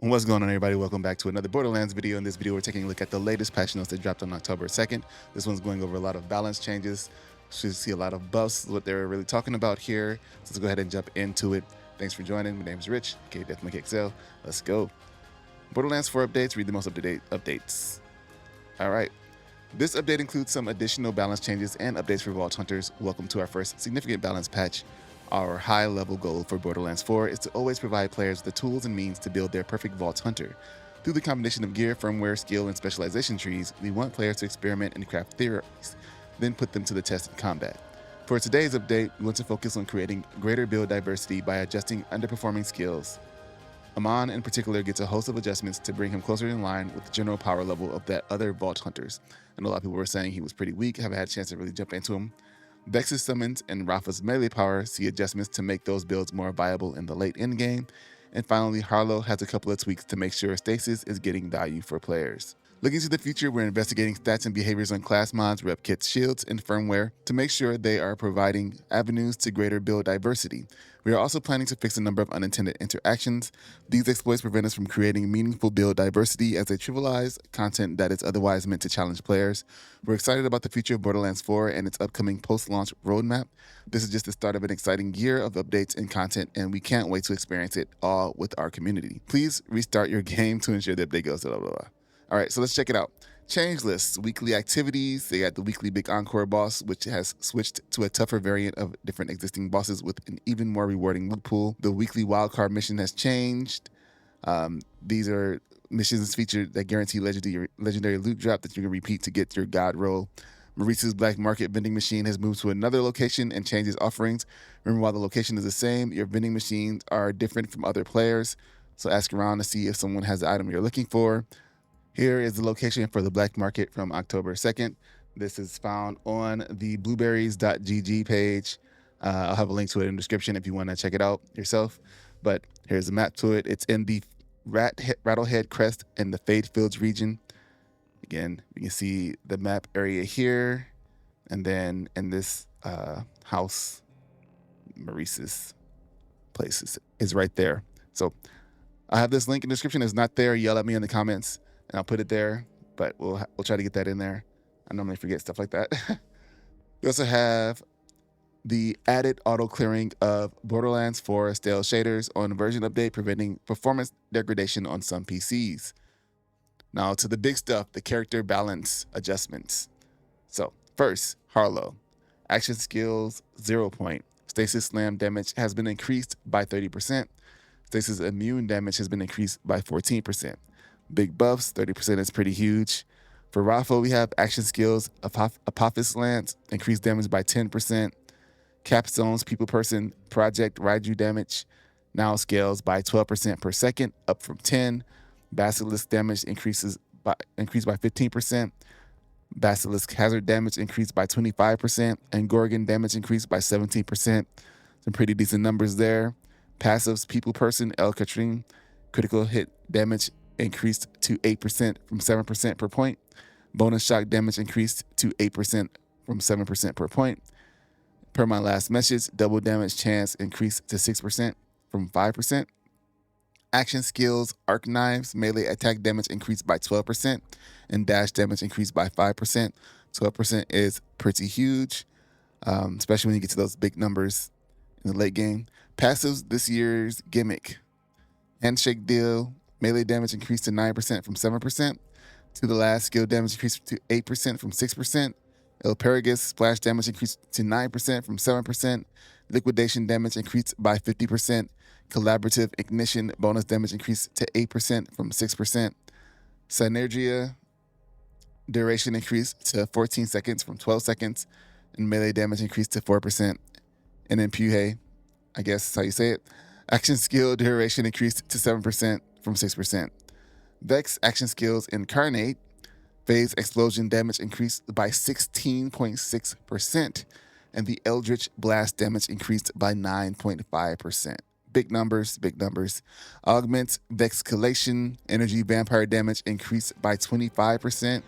What's going on, everybody? Welcome back to another Borderlands video. In this video, we're taking a look at the latest patch notes that dropped on October 2nd. This one's going over a lot of balance changes. Should see a lot of buffs, what they're really talking about here. So let's go ahead and jump into it. Thanks for joining. My name is Rich, aka DeathMakeXL. Let's go. Borderlands 4 updates. Read the most up-to-date updates. All right. This update includes some additional balance changes and updates for Vault Hunters. Welcome to our first significant balance patch. Our high-level goal for Borderlands 4 is to always provide players the tools and means to build their perfect Vault Hunter. Through the combination of gear, firmware, skill, and specialization trees, we want players to experiment and craft theories, then put them to the test in combat. For today's update, we want to focus on creating greater build diversity by adjusting underperforming skills. Amon, in particular, gets a host of adjustments to bring him closer in line with the general power level of that other Vault Hunters. I know a lot of people were saying he was pretty weak, haven't had a chance to really jump into him. Vex's summons and Rafa's melee power see adjustments to make those builds more viable in the late endgame. And finally, Harlow has a couple of tweaks to make sure Stasis is getting value for players. Looking to the future, we're investigating stats and behaviors on class mods, rep kits, shields, and firmware to make sure they are providing avenues to greater build diversity. We are also planning to fix a number of unintended interactions. These exploits prevent us from creating meaningful build diversity as they trivialize content that is otherwise meant to challenge players. We're excited about the future of Borderlands 4 and its upcoming post-launch roadmap. This is just the start of an exciting year of updates and content, and we can't wait to experience it all with our community. Please restart your game to ensure the update goes blah, blah, blah. All right, so let's check it out. Change lists, weekly activities. They got the weekly Big Encore boss, which has switched to a tougher variant of different existing bosses with an even more rewarding loot pool. The weekly wildcard mission has changed. These are missions featured that guarantee legendary loot drop that you can repeat to get your god roll. Maurice's Black Market vending machine has moved to another location and changes offerings. Remember, while the location is the same, your vending machines are different from other players. So ask around to see if someone has the item you're looking for. Here is the location for the Black Market from October 2nd. This is found on the blueberries.gg page. I'll have a link to it in the description if you want to check it out yourself. But here's a map to it. It's in the Rattlehead Crest and the Fade Fields region. Again, you can see the map area here. And then in this house, Maurice's place is right there. So I have this link in the description. It's not there. Yell at me in the comments and I'll put it there, but we'll try to get that in there. I normally forget stuff like that. We also have the added auto clearing of Borderlands 4 stale shaders on version update, preventing performance degradation on some PCs. Now to the big stuff, the character balance adjustments. So first, Harlow. Action skills, 0 point. Stasis slam damage has been increased by 30%. Stasis immune damage has been increased by 14%. Big buffs, 30% is pretty huge. For Rafa, we have action skills, Apophis Lance, increased damage by 10%. Capstone's People Person Project Raiju damage now scales by 12% per second, up from 10. Basilisk damage increased by 15%. Basilisk hazard damage increased by 25%, and Gorgon damage increased by 17%. Some pretty decent numbers there. Passives People Person El Catrin critical hit damage increased to 8% from 7% per point. Bonus shock damage increased to 8% from 7% per point. Per my last message, double damage chance increased to 6% from 5%. Action skills, arc knives, melee attack damage increased by 12%, and dash damage increased by 5%. 12% is pretty huge, especially when you get to those big numbers in the late game. Passives, this year's gimmick. Handshake deal, melee damage increased to 9% from 7%. To the last, skill damage increased to 8% from 6%. El Perigus, splash damage increased to 9% from 7%. Liquidation damage increased by 50%. Collaborative ignition bonus damage increased to 8% from 6%. Synergia duration increased to 14 seconds from 12 seconds. And melee damage increased to 4%. And then Puhe, I guess that's how you say it. Action skill duration increased to 7% from 6%. Vex action skills incarnate. Phase explosion damage increased by 16.6%. And the Eldritch blast damage increased by 9.5%. Big numbers, big numbers. Augment Vexcalation energy vampire damage increased by 25%.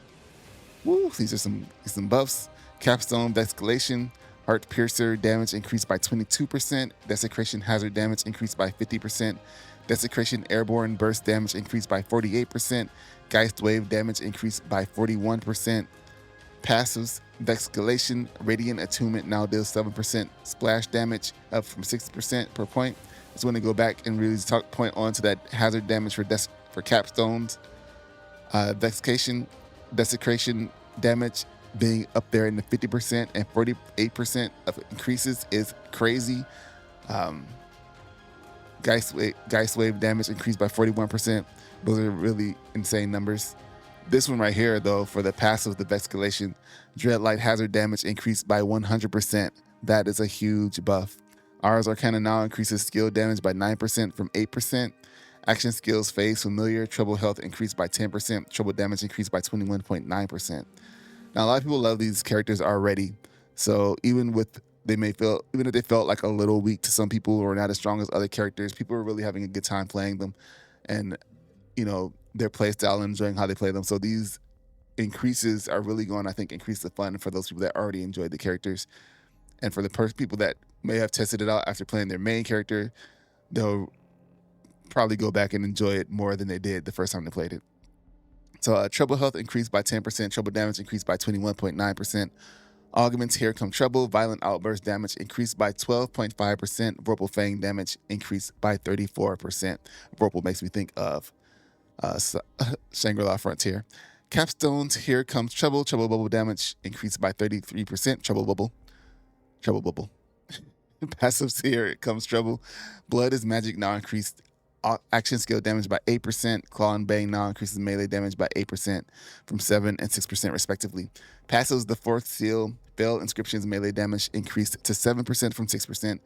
Woo, these are some buffs. Capstone Vexcalation Heart Piercer damage increased by 22%. Desecration hazard damage increased by 50%. Desecration airborne burst damage increased by 48%. Geist wave damage increased by 41%. Passives, Vexcalation, Radiant Attunement now deals 7% splash damage, up from 60% per point. Just want to go back and really point on to that hazard damage for capstones. Desecration damage being up there in the 50% and 48% of increases is crazy. Geist wave damage increased by 41%. Those are really insane numbers. This one right here, though, for the passive, the Vexcalation, Dreadlight hazard damage increased by 100%. That is a huge buff. Ars Arcana now increases skill damage by 9% from 8%. Action skills phase familiar, trouble health increased by 10%, trouble damage increased by 21.9%. Now, a lot of people love these characters already, so even if they felt like a little weak to some people or not as strong as other characters, people are really having a good time playing them, and their play style and enjoying how they play them. So these increases are really going to, I think, increase the fun for those people that already enjoyed the characters, and for the people that may have tested it out after playing their main character, they'll probably go back and enjoy it more than they did the first time they played it. So trouble health increased by 10%, trouble damage increased by 21.9%. Augments Here Come Trouble, violent outburst damage increased by 12.5%. Vorpal Fang damage increased by 34%. Vorpal makes me think of Shangri-La Frontier. Capstones Here Comes Trouble, trouble bubble damage increased by 33%. Trouble bubble. Passives Here Comes Trouble. Blood is Magic now increased action skill damage by 8%. Claw and Bang now increases melee damage by 8% from 7 and 6% respectively. Passives The Fourth Seal, Veil Inscriptions melee damage increased to 7% from 6%.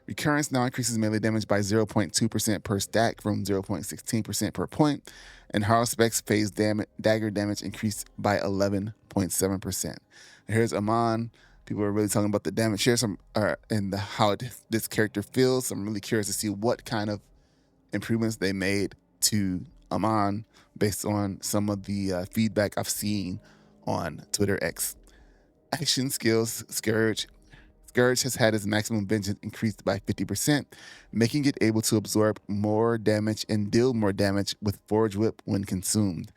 Recurrence now increases melee damage by 0.2% per stack from 0.16% per point. And Haruspex phase dagger damage increased by 11.7%. Here's Amon. People are really talking about the damage here and how this character feels. I'm really curious to see what kind of improvements they made to Amon based on some of the feedback I've seen on Twitter X. Action skills, Scourge. Scourge has had its maximum vengeance increased by 50%, making it able to absorb more damage and deal more damage with Forge Whip when consumed.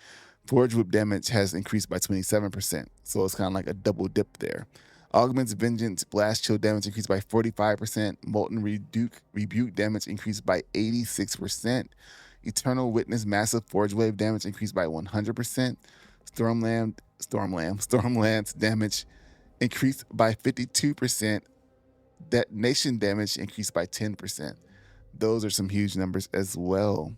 Forge Whip damage has increased by 27%, so it's kind of like a double dip there. Augment's Vengeance Blast Chill damage increased by 45%. Molten Rebuke damage increased by 86%. Eternal Witness Massive Forge Wave damage increased by 100%. Stormlance damage increased by 52%. Detonation damage increased by 10%. Those are some huge numbers as well.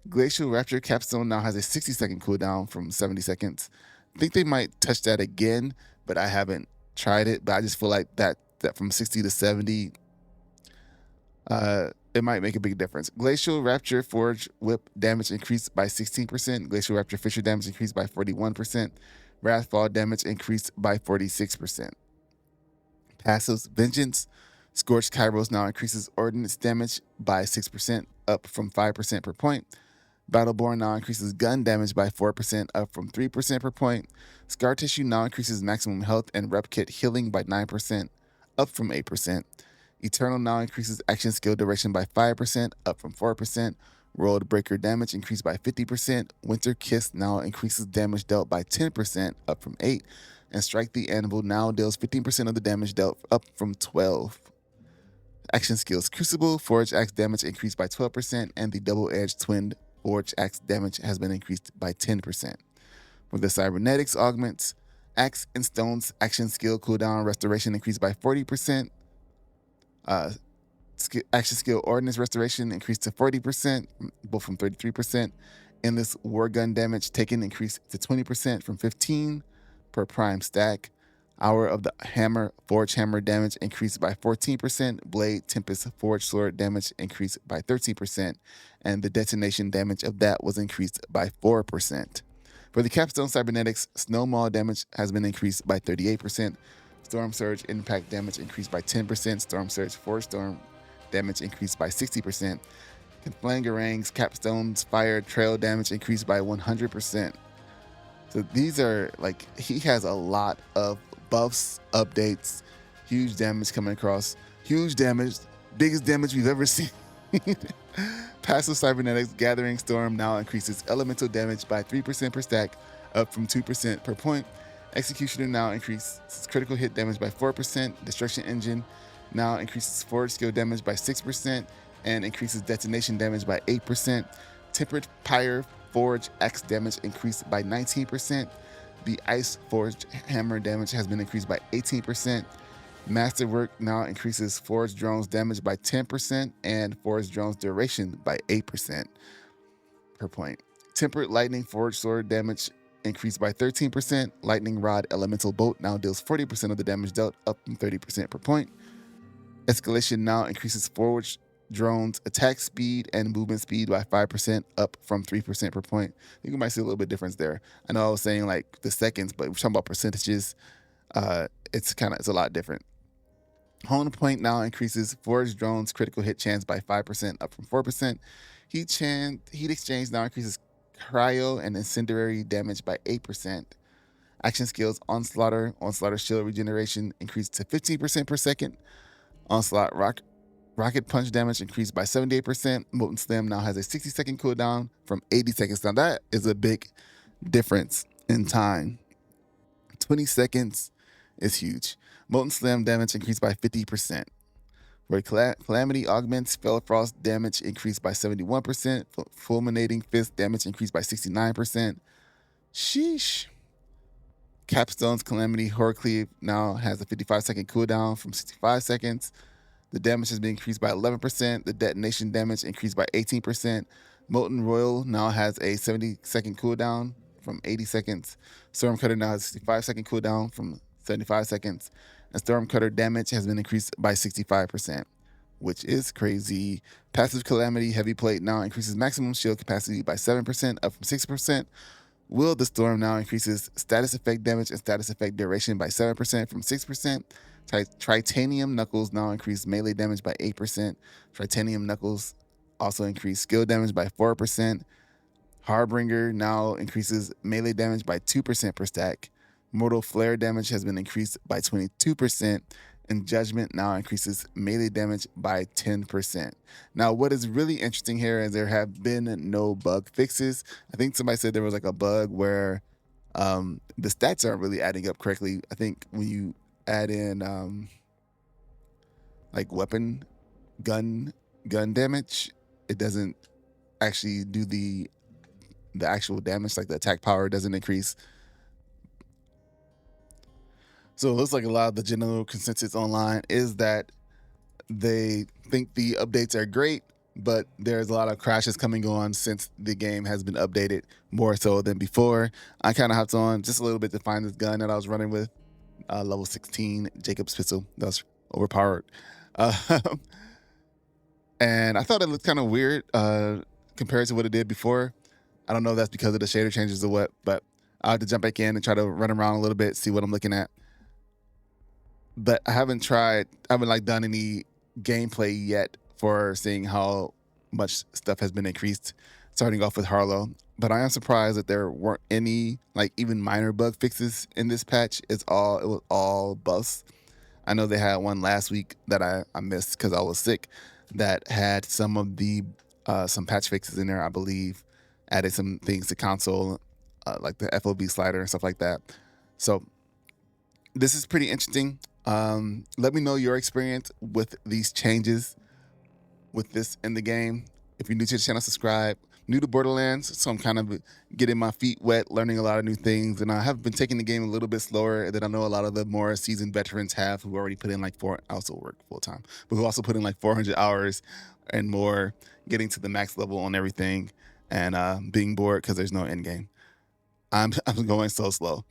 Glacial Rapture Capstone now has a 60-second cooldown from 70 seconds. I think they might touch that again, but I haven't tried it. But I just feel like that from 60 to 70, it might make a big difference. Glacial Rapture Forge Whip damage increased by 16%. Glacial Rapture Fisher damage increased by 41%. Wrathfall damage increased by 46%. Passives Vengeance. Scorched Kairos now increases ordnance damage by 6%, up from 5% per point. Battleborn now increases gun damage by 4%, up from 3% per point. Scar Tissue now increases maximum health and rep kit healing by 9%, up from 8%. Eternal now increases action skill duration by 5%, up from 4%. World Breaker damage increased by 50%. Winter Kiss now increases damage dealt by 10%, up from 8%. And Strike the Anvil now deals 15% of the damage dealt, up from 12%. Action skills Crucible, Forge Axe damage increased by 12%, and the double-edged twin Forge Axe damage has been increased by 10%. For the Cybernetics augments, Axe and Stone's action skill cooldown restoration increased by 40%. Action skill Ordnance restoration increased to 40%, both from 33%. Endless War Gun damage taken increased to 20% from 15% per prime stack. Hour of the Hammer, Forge Hammer damage increased by 14%. Blade Tempest Forge Sword damage increased by 13%. And the detonation damage of that was increased by 4%. For the Capstone Cybernetics, Snowmaw damage has been increased by 38%. Storm Surge Impact damage increased by 10%. Storm Surge Force Storm damage increased by 60%. Conflangerang's Capstone's Fire Trail damage increased by 100%. So these are he has a lot of buffs, updates, huge damage coming across. Huge damage, biggest damage we've ever seen. Passive Cybernetics Gathering Storm now increases elemental damage by 3% per stack, up from 2% per point. Executioner now increases critical hit damage by 4%. Destruction Engine now increases forward skill damage by 6% and increases detonation damage by 8%. Tempered Pyre Forge Axe damage increased by 19%. The Ice Forged Hammer damage has been increased by 18%. Masterwork now increases Forged Drones damage by 10% and Forged Drones duration by 8% per point. Tempered Lightning Forged Sword damage increased by 13%. Lightning Rod Elemental Bolt now deals 40% of the damage dealt, up from 30% per point. Escalation now increases Forged Drones attack speed and movement speed by 5%, up from 3% per point. I think we might see a little bit difference there. I know I was saying like the seconds, but we're talking about percentages. It's a lot different. Hone Point now increases Forged Drones critical hit chance by 5%, up from 4%. Heat Exchange now increases Cryo and Incendiary damage by 8%. Action skills Onslaughter Shield Regeneration increased to 15% per second. Onslaught Rocket Punch damage increased by 78%. Molten Slam now has a 60-second cooldown from 80 seconds. Now that is a big difference in time. 20 seconds is huge. Molten Slam damage increased by 50%. Where Calamity augments, Fellfrost damage increased by 71%. Fulminating Fist damage increased by 69%. Sheesh. Capstone's Calamity Horcleave now has a 55-second cooldown from 65 seconds. The damage has been increased by 11%. The detonation damage increased by 18%. Molten Royal now has a 70-second cooldown from 80 seconds. Stormcutter now has a 65-second cooldown from 75 seconds. And Stormcutter damage has been increased by 65%, which is crazy. Passive Calamity Heavy Plate now increases maximum shield capacity by 7%, up from 6%. Will the Storm now increases status effect damage and status effect duration by 7% from 6%. Tritanium Knuckles now increase melee damage by 8%. Tritanium Knuckles also increase skill damage by 4%. Harbinger now increases melee damage by 2% per stack. Mortal Flare damage has been increased by 22%. And Judgment now increases melee damage by 10%. Now, what is really interesting here is there have been no bug fixes. I think somebody said there was like a bug where the stats aren't really adding up correctly. I think when you add in like gun damage, it doesn't actually do the actual damage, like the attack power doesn't increase. So it looks like a lot of the general consensus online is that they think the updates are great, but there's a lot of crashes coming on since the game has been updated more so than before. I kind of hopped on just a little bit to find this gun that I was running with, level 16 Jacob's pistol. That was overpowered. And I thought it looked kind of weird compared to what it did before. I don't know if that's because of the shader changes or what, but I'll have to jump back in and try to run around a little bit, see what I'm looking at. But I haven't like done any gameplay yet for seeing how much stuff has been increased, starting off with Harlow. But I am surprised that there weren't any like even minor bug fixes in this patch. It was all buffs. I know they had one last week that I missed because I was sick that had some of the some patch fixes in there, I believe. Added some things to console, like the FOB slider and stuff like that. So this is pretty interesting. Let me know your experience with these changes with this in the game. If you're new to the channel, subscribe. New to Borderlands, so I'm kind of getting my feet wet, learning a lot of new things, and I have been taking the game a little bit slower than I know a lot of the more seasoned veterans have, who already put in like I also work full time, but who also put in like 400 hours and more, getting to the max level on everything, and being bored because there's no end game. I'm going so slow.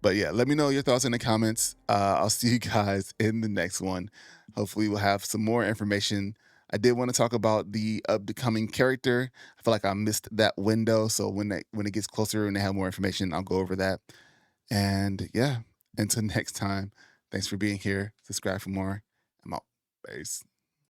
But yeah, let me know your thoughts in the comments. I'll see you guys in the next one. Hopefully we'll have some more information. I did want to talk about the upcoming character. I feel like I missed that window. So when it gets closer and they have more information, I'll go over that. And yeah, until next time, thanks for being here. Subscribe for more. I'm out. Peace.